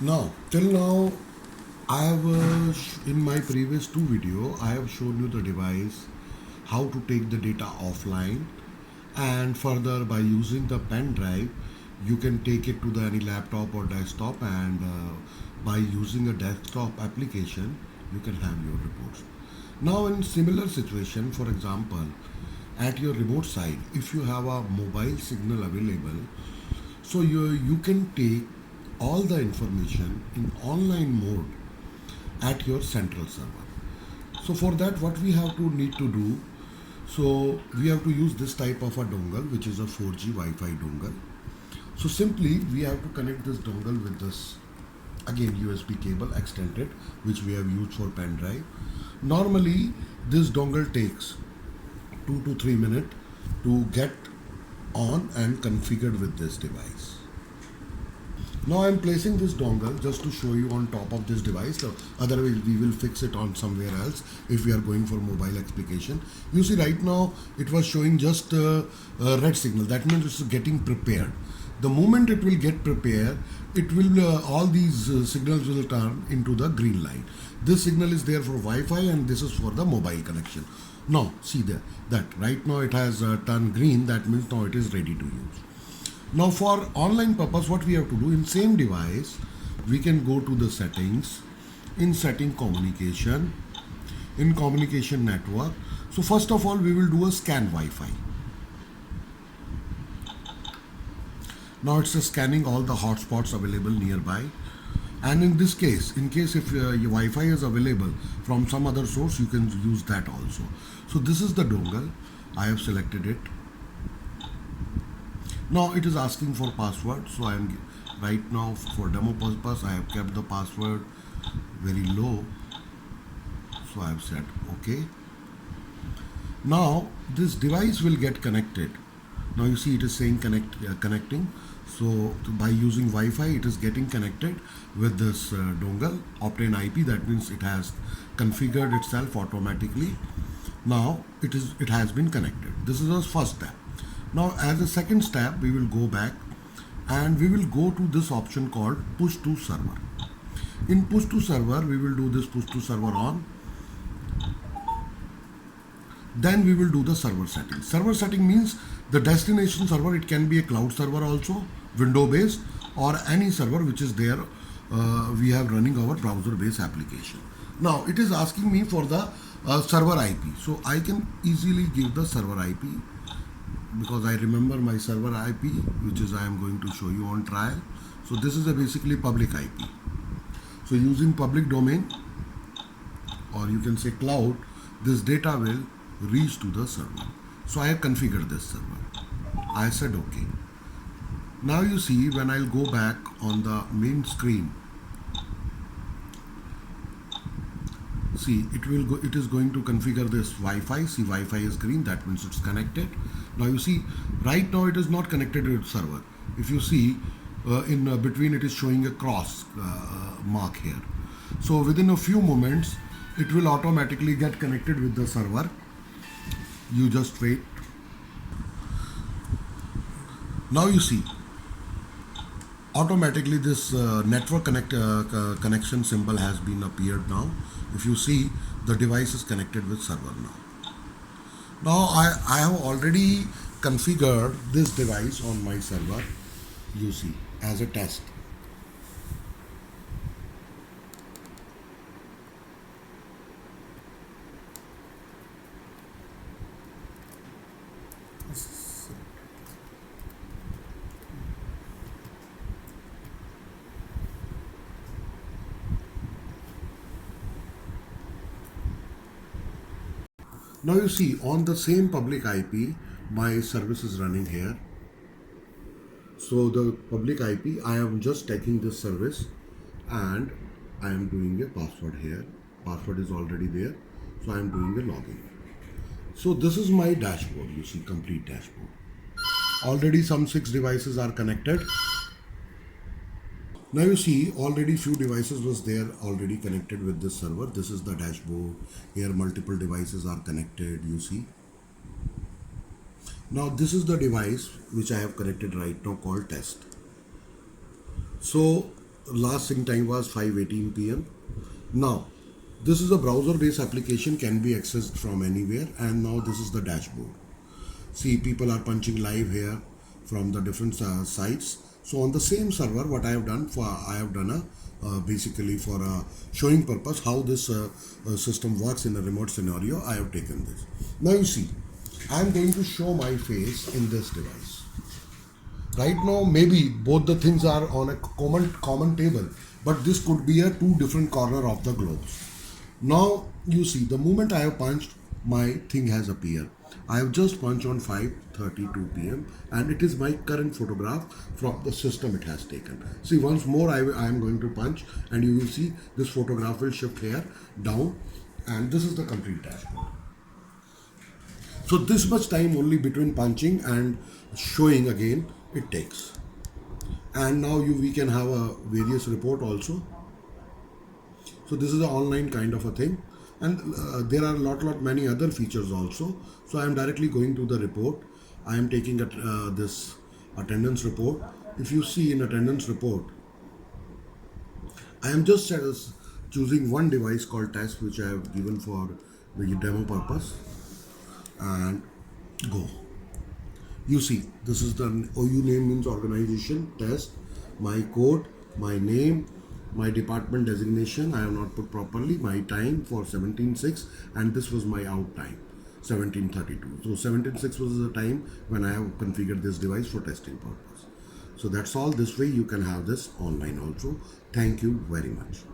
Now, till now, I have in my previous two video, I have shown you the device, how to take the data offline, and further by using the pen drive, you can take it to the any laptop or desktop, and by using a desktop application, you can have your reports. Now, in similar situation, for example, at your remote side, if you have a mobile signal available, so you can take all the information in online mode at your central server. So for that, what we have to need to do, so we have to use this type of a dongle, which is a 4G Wi-Fi dongle. So simply we have to connect this dongle with this again USB cable extended, which we have used for pen drive. Normally this dongle takes 2 to 3 minutes to get on and configured with this device. Now I am placing this dongle just to show you on top of this device. So otherwise we will fix it on somewhere else if we are going for mobile application. You see right now it was showing just a red signal. That means it's getting prepared. The moment it will get prepared, it will all these signals will turn into the green light. This signal is there for Wi-Fi and this is for the mobile connection. Now see there that right now it has turned green. That means now it is ready to use. Now for online purpose, what we have to do in same device, we can go to the settings, in setting communication, in communication network. So first of all, we will do a scan Wi-Fi. Now it's scanning all the hotspots available nearby. And in this case, in case if your Wi-Fi is available from some other source, you can use that also. So this is the dongle. I have selected it. Now it is asking for password, so I am right now for demo purpose I have kept the password very low, so I have said OK. Now this device will get connected. Now you see it is saying connecting. So by using Wi-Fi it is getting connected with this dongle Optane IP. That means it has configured itself automatically. Now it has been connected. This is the first step. Now as a second step, we will go back and we will go to this option called push to server. In push to server, we will do this push to server on. Then we will do the server setting. Server setting means the destination server. It can be a cloud server also, window based, or any server which is there. We have running our browser based application. Now it is asking me for the server IP. So I can easily give the server IP, because I remember my server IP, which is I am going to show you on trial. So this is a basically public IP. So using public domain, or you can say cloud, this data will reach to the server. So I have configured this server. I said OK. Now you see when I'll go back on the main screen, see it will go, it is going to configure this Wi-Fi. See Wi-Fi is green, that means it's connected. Now you see right now it is not connected to its server. If you see in between it is showing a cross mark here. So within a few moments it will automatically get connected with the server. You just wait. Now you see automatically this network connection symbol has been appeared now. If you see, the device is connected with server now. Now I have already configured this device on my server, you see, as a test. Now you see on the same public IP, my service is running here. So the public IP, I am just taking this service and I am doing a password here. Password is already there. So I am doing a login. So this is my dashboard. You see complete dashboard. Already some 6 devices are connected. Now you see already few devices was there already connected with this server. This is the dashboard. Here multiple devices are connected, you see. Now this is the device which I have connected right now called test. So Last sync time was 5:18 p.m. Now, this is a browser-based application, can be accessed from anywhere, and now this is the dashboard. See, people are punching live here from the different sites. So on the same server, what I have done a basically for a showing purpose how this system works in a remote scenario. I have taken this. Now you see, I am going to show my face in this device. Right now, maybe both the things are on a common table, but this could be a two different corner of the globes. Now you see, the moment I have punched, my thing has appeared. I have just punched on 5:32 p.m. and it is my current photograph from the system it has taken. See, once more I am going to punch and you will see this photograph will shift here down, and this is the complete dashboard. So this much time only between punching and showing again it takes. And now we can have a various report also. So this is an online kind of a thing, and there are lot many other features also. So I am directly going to the report. I am taking this attendance report. If you see in attendance report, I am just choosing one device called test, which I have given for the demo purpose, and go. You see, this is the OU name means organization test, my code, my name, my department designation. I have not put properly my time for 17:06, and this was my out time 17:32. So 17:06 was the time when I have configured this device for testing purpose. So that's all. This way you can have this online also. Thank you very much.